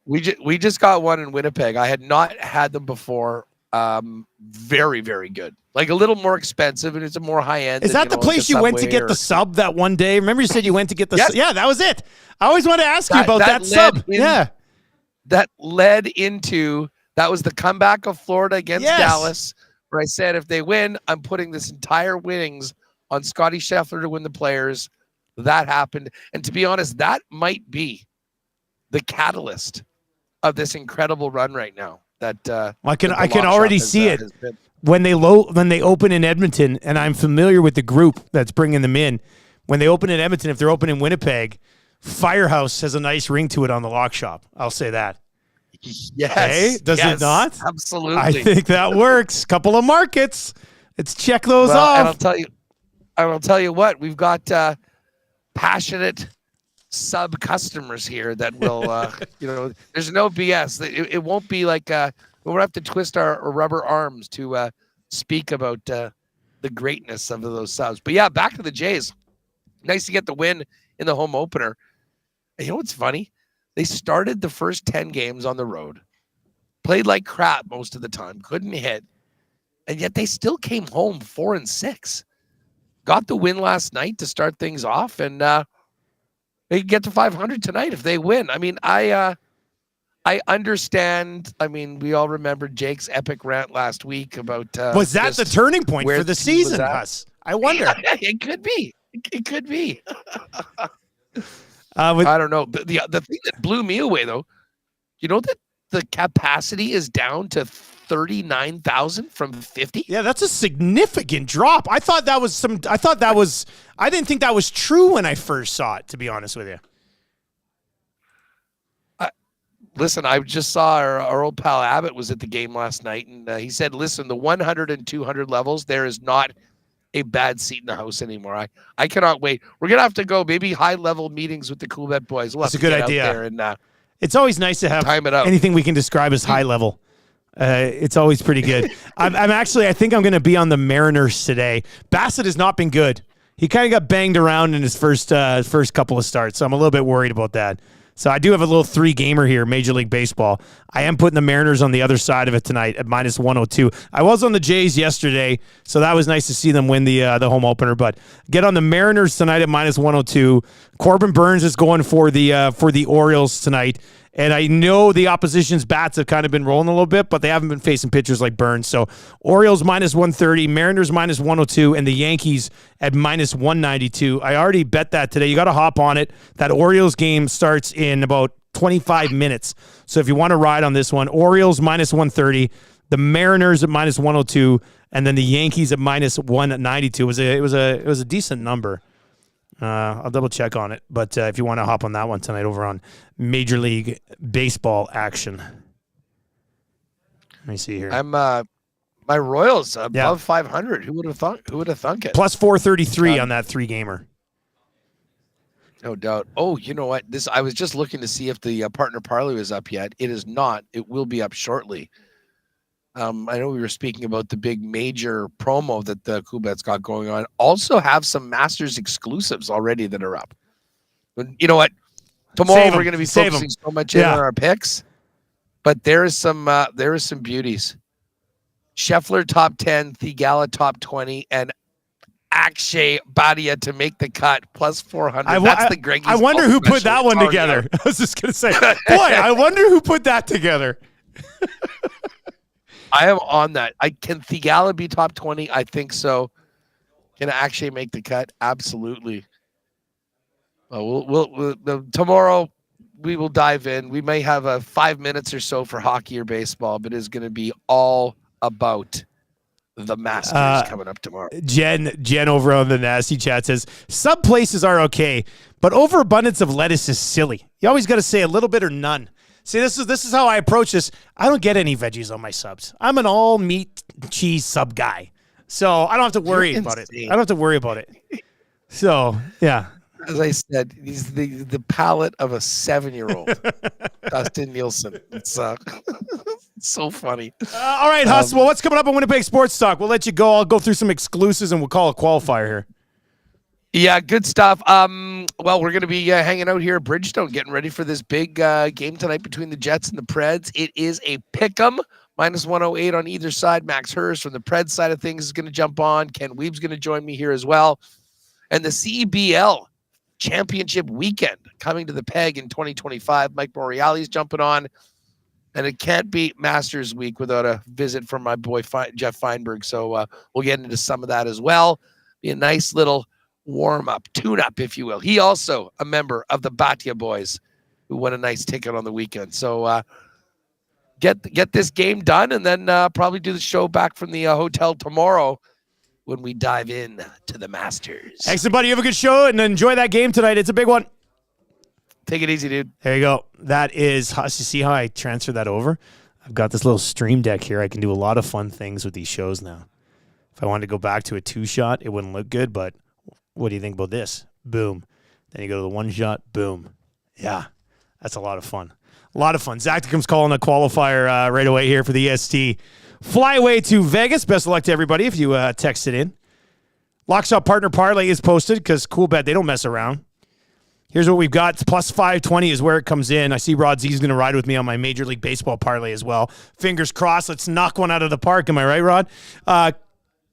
We just got one in Winnipeg. I had not had them before. Very, very good. Like a little more expensive, and it's a more high end. Is that the place you went to get the sub that one day? Remember you said you went to get the Yes. Yeah, that was it. I always wanted to ask you about that sub. That led into that was the comeback of Florida against Dallas, where I said if they win, I'm putting this entire winnings on Scotty Scheffler to win the Players. That happened, and to be honest, that might be the catalyst of this incredible run right now. That I can already see it when they open in Edmonton, and I'm familiar with the group that's bringing them in. When they open in Edmonton, if they're open in Winnipeg, Firehouse has a nice ring to it on the lock shop. I'll say that. Yes. Hey, does it not? Absolutely. I think that works. Couple of markets. Let's check those off. And I'll tell you what, we've got passionate sub customers here that will, there's no BS. It won't be like we'll have to twist our rubber arms to speak about the greatness of those subs. But yeah, back to the Jays. Nice to get the win in the home opener. And you know what's funny? They started the first 10 games on the road, played like crap most of the time, couldn't hit, and yet they still came home 4-6. Got the win last night to start things off, and they can get to 500 tonight if they win. I mean, I understand. I mean, we all remember Jake's epic rant last week about was that the turning point for the season, Huss? I wonder. It could be. It could be. I don't know. The thing that blew me away, though, you know that the capacity is down to 39,000 from 50. Yeah, that's a significant drop. I didn't think that was true when I first saw it, to be honest with you. Listen, I just saw our old pal Abbott was at the game last night, and he said, listen, the 100 and 200 levels, there is not a bad seat in the house anymore. I cannot wait. We're going to have to go maybe high-level meetings with the Coolbet boys. That's a good idea. And, it's always nice to have anything we can describe as high-level. It's always pretty good. I think I'm going to be on the Mariners today. Bassett has not been good. He kind of got banged around in his first couple of starts, so I'm a little bit worried about that. So I do have a little 3-gamer here, Major League Baseball. I am putting the Mariners on the other side of it tonight at minus 102. I was on the Jays yesterday, so that was nice to see them win the home opener. But get on the Mariners tonight at minus 102. Corbin Burns is going for the Orioles tonight. And I know the opposition's bats have kind of been rolling a little bit, but they haven't been facing pitchers like Burns. So Orioles minus 130, Mariners minus 102, and the Yankees at minus 192. I already bet that today. You got to hop on it. That Orioles game starts in about 25 minutes. So if you want to ride on this one, Orioles minus 130, the Mariners at minus 102, and then the Yankees at minus 192. It was a decent number. I'll double check on it, but if you want to hop on that one tonight over on Major League Baseball action. Let me see here. I'm my Royals above 500. Who would have thunk it? Plus 433 on that 3-gamer. No doubt. Oh, you know what? I was just looking to see if the partner parlay was up yet. It is not. It will be up shortly. I know we were speaking about the big major promo that the Coolbet's got going on. Also have some Masters exclusives already that are up. But you know what? Tomorrow we're going to be focusing so much in on our picks, but there is some beauties. Scheffler top 10, Thigala top 20, and Akshay Bhatia to make the cut plus 400. That's the Greggy's. I wonder who put that one together. I was just going to say, boy, I wonder who put that together. I am on that. Can Thigala be top 20? I think so. Can Akshay make the cut? Absolutely. We'll tomorrow we will dive in. We may have a 5 minutes or so for hockey or baseball, but it's going to be all about the Masters coming up tomorrow. Jen over on the Nasty Chat says, some places are okay, but overabundance of lettuce is silly. You always got to say a little bit or none. See, this is how I approach this. I don't get any veggies on my subs. I'm an all meat cheese sub guy. So I don't have to worry about it. I don't have to worry about it. So, yeah. As I said, he's the palate of a 7-year-old. Dustin Nielson. It's so funny. All right, Huss. Well, what's coming up on Winnipeg Sports Talk? We'll let you go. I'll go through some exclusives, and we'll call a qualifier here. Yeah, good stuff. Well, we're going to be hanging out here at Bridgestone, getting ready for this big game tonight between the Jets and the Preds. It is a pick'em, -108 on either side. Max Hurst from the Preds side of things is going to jump on. Ken Weeb's going to join me here as well. And the CBL Championship weekend coming to the Peg in 2025. Mike Morreale's jumping on. And it can't be Masters Week without a visit from my boy Jeff Feinberg. So we'll get into some of that as well. Be a nice little warm-up, tune-up, if you will. He also a member of the Batia Boys who won a nice ticket on the weekend. So get this game done and then probably do the show back from the hotel tomorrow when we dive in to the Masters. Excellent, buddy. You have a good show and enjoy that game tonight. It's a big one. Take it easy, dude. There you go. That is, you see how I transferred that over? I've got this little stream deck here. I can do a lot of fun things with these shows now. If I wanted to go back to a 2-shot, it wouldn't look good, but what do you think about this? Boom. Then you go to the 1-shot, boom. Yeah, that's a lot of fun. A lot of fun. Zach comes calling a qualifier right away here for the EST. Fly away to Vegas. Best of luck to everybody if you text it in. Lockshot Partner Parlay is posted because Coolbet, they don't mess around. Here's what we've got. Plus 520 is where it comes in. I see Rod Z's going to ride with me on my Major League Baseball parlay as well. Fingers crossed. Let's knock one out of the park. Am I right, Rod?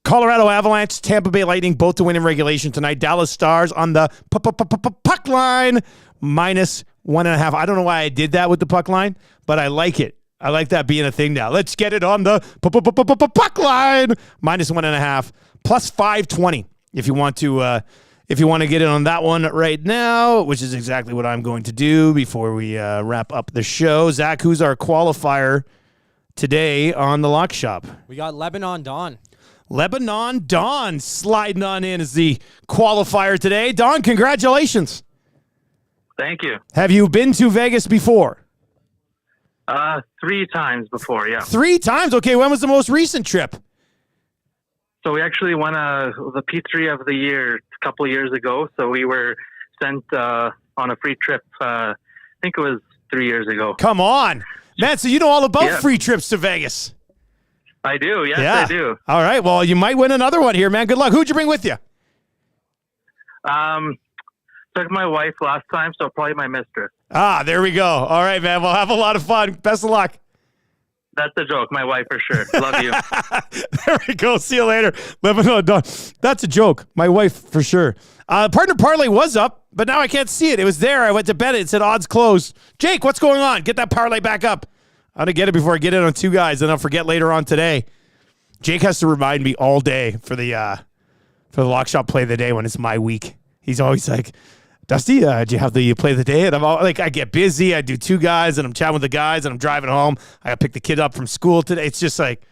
Colorado Avalanche, Tampa Bay Lightning, both to win in regulation tonight. Dallas Stars on the puck line, -1.5. I don't know why I did that with the puck line, but I like it. I like that being a thing now. Let's get it on the puck line, -1.5, plus 520 if you want to get it on that one right now, which is exactly what I'm going to do before we wrap up the show. Zach, who's our qualifier today on the Lock Shop? We got Lebanon Dawn. Lebanon Dawn sliding on in as the qualifier today. Dawn, congratulations. Thank you. Have you been to Vegas before? 3 times before, yeah. 3 times? Okay, when was the most recent trip? So we actually won the P3 of the year a couple of years ago. So we were sent on a free trip, I think it was 3 years ago. Come on. Man, so you know all about free trips to Vegas. I do, yes, I do. All right, well, you might win another one here, man. Good luck. Who'd you bring with you? Took my wife last time, so probably my mistress. Ah, there we go. All right, man. We'll have a lot of fun. Best of luck. That's a joke. My wife for sure. Love you. There we go. See you later. Lebanon Dawn. That's a joke. My wife for sure. Partner Parlay was up, but now I can't see it. It was there. I went to bed. It said odds closed. Jake, what's going on? Get that parlay back up. I'm going to get it before I get it on 2 guys, and I'll forget later on today. Jake has to remind me all day for the Lock Shop play of the day when it's my week. He's always like, Dusty, do you have the play of the day? And I'm all, like, I get busy. I do 2 guys, and I'm chatting with the guys, and I'm driving home. I got to pick the kid up from school today. It's just like,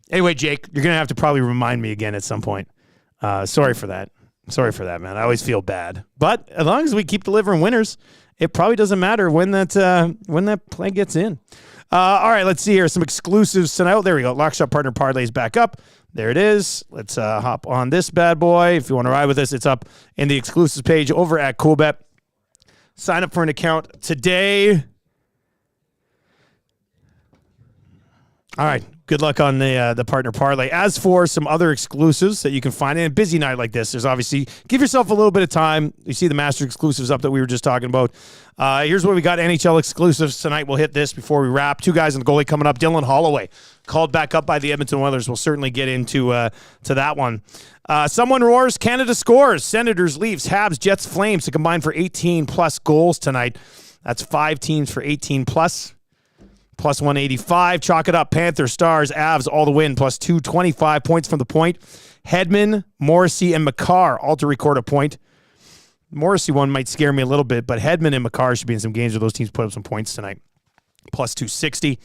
anyway, Jake, you're going to have to probably remind me again at some point. Sorry for that. Sorry for that, man. I always feel bad. But as long as we keep delivering winners, it probably doesn't matter when that play gets in. All right, let's see here. Some exclusives tonight. Oh, there we go. Lockshot Partner Parlay is back up. There it is. Let's hop on this bad boy. If you want to ride with us, it's up in the exclusives page over at Coolbet. Sign up for an account today. All right. Good luck on the Partner Parlay. As for some other exclusives that you can find in a busy night like this, there's obviously, give yourself a little bit of time. You see the Master exclusives up that we were just talking about. Here's what we got. NHL exclusives tonight. We'll hit this before we wrap. 2 guys in the goalie coming up. Dylan Holloway called back up by the Edmonton Oilers. We'll certainly get into to that one. Someone roars. Canada scores. Senators, Leafs, Habs, Jets, Flames to combine for 18-plus goals tonight. That's 5 teams for 18-plus. Plus 185. Chalk it up. Panthers, Stars, Avs, all the win. Plus 225 points from the point. Hedman, Morrissey, and McCarr all to record a point. Morrissey one might scare me a little bit, but Hedman and McCarr should be in some games where those teams put up some points tonight. Plus 260.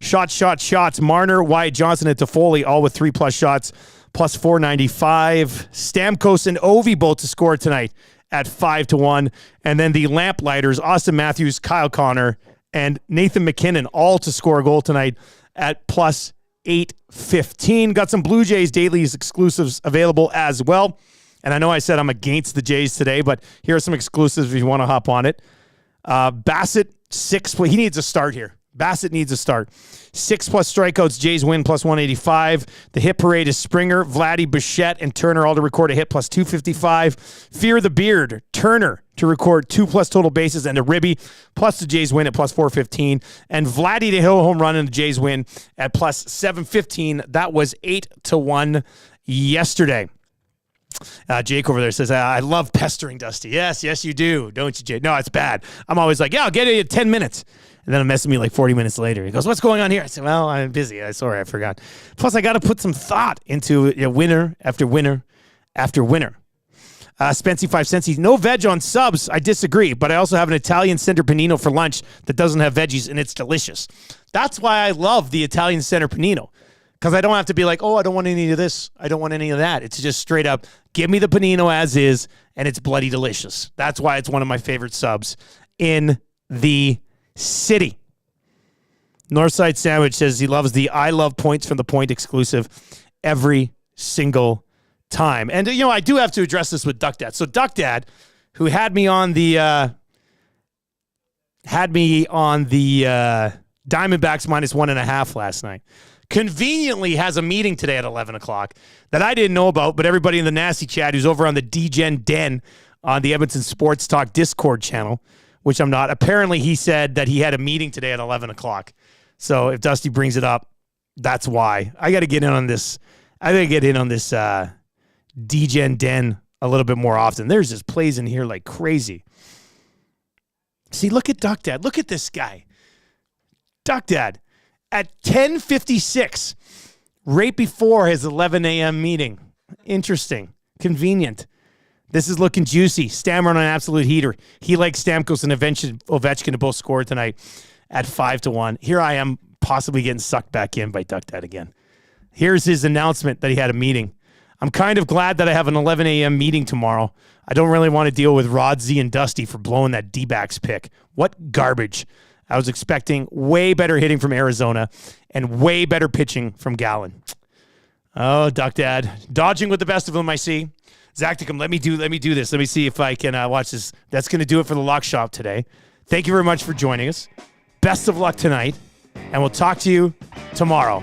Shots. Marner, Wyatt Johnson, and Toffoli, all with 3+ shots. Plus 495. Stamkos and Ovi both to score tonight at 5-1. And then the Lamplighters, Austin Matthews, Kyle Connor, and Nathan McKinnon, all to score a goal tonight at plus 815. Got some Blue Jays Dailies exclusives available as well. And I know I said I'm against the Jays today, but here are some exclusives if you want to hop on it. Bassett, 6. He needs a start here. Bassett needs a start. 6+ strikeouts. Jays win plus 185. The hit parade is Springer, Vladdy, Bichette, and Turner all to record a hit plus 255. Fear the Beard, Turner to record 2+ total bases and a ribby. Plus the Jays win at plus 415. And Vladdy to hit a home run and the Jays win at plus 715. That was 8-1 yesterday. Jake over there says, I love pestering Dusty. Yes, you do. Don't you, Jake? No, it's bad. I'm always like, yeah, I'll get it in 10 minutes. And then it messes me like 40 minutes later. He goes, what's going on here? I said, well, I'm busy. Sorry, I forgot. Plus, I got to put some thought into winner after winner after winner. Spency 5 cents. No veg on subs. I disagree, but I also have an Italian center panino for lunch that doesn't have veggies, and it's delicious. That's why I love the Italian center panino. Because I don't have to be like, oh, I don't want any of this. I don't want any of that. It's just straight up, give me the panino as is, and it's bloody delicious. That's why it's one of my favorite subs in the city. Northside Sandwich says he loves the I Love Points from the Point exclusive every single time. And, I do have to address this with Duck Dad. So Duck Dad, who had me on the Diamondbacks minus 1.5 last night, conveniently has a meeting today at 11 o'clock that I didn't know about, but everybody in the Nasty Chat who's over on the DGen Den on the Edmonton Sports Talk Discord channel, which I'm not. Apparently, he said that he had a meeting today at 11 o'clock. So if Dusty brings it up, that's why. I got to get in on this. I got to get in on this DGen Den a little bit more often. There's just plays in here like crazy. See, look at Duck Dad. Look at this guy. Duck Dad. At 10:56, right before his 11 a.m. meeting. Interesting. Convenient. This is looking juicy. Stammer on an absolute heater. He likes Stamkos and Ovechkin to both score tonight at 5-1. Here I am possibly getting sucked back in by Duck Dad again. Here's his announcement that he had a meeting. I'm kind of glad that I have an 11 a.m. meeting tomorrow. I don't really want to deal with Rod Z and Dusty for blowing that D-backs pick. What garbage. I was expecting way better hitting from Arizona and way better pitching from Gallen. Oh, Duck Dad. Dodging with the best of them, I see. Zacticum, let me do this. Let me see if I can watch this. That's going to do it for the Lock Shop today. Thank you very much for joining us. Best of luck tonight, and we'll talk to you tomorrow.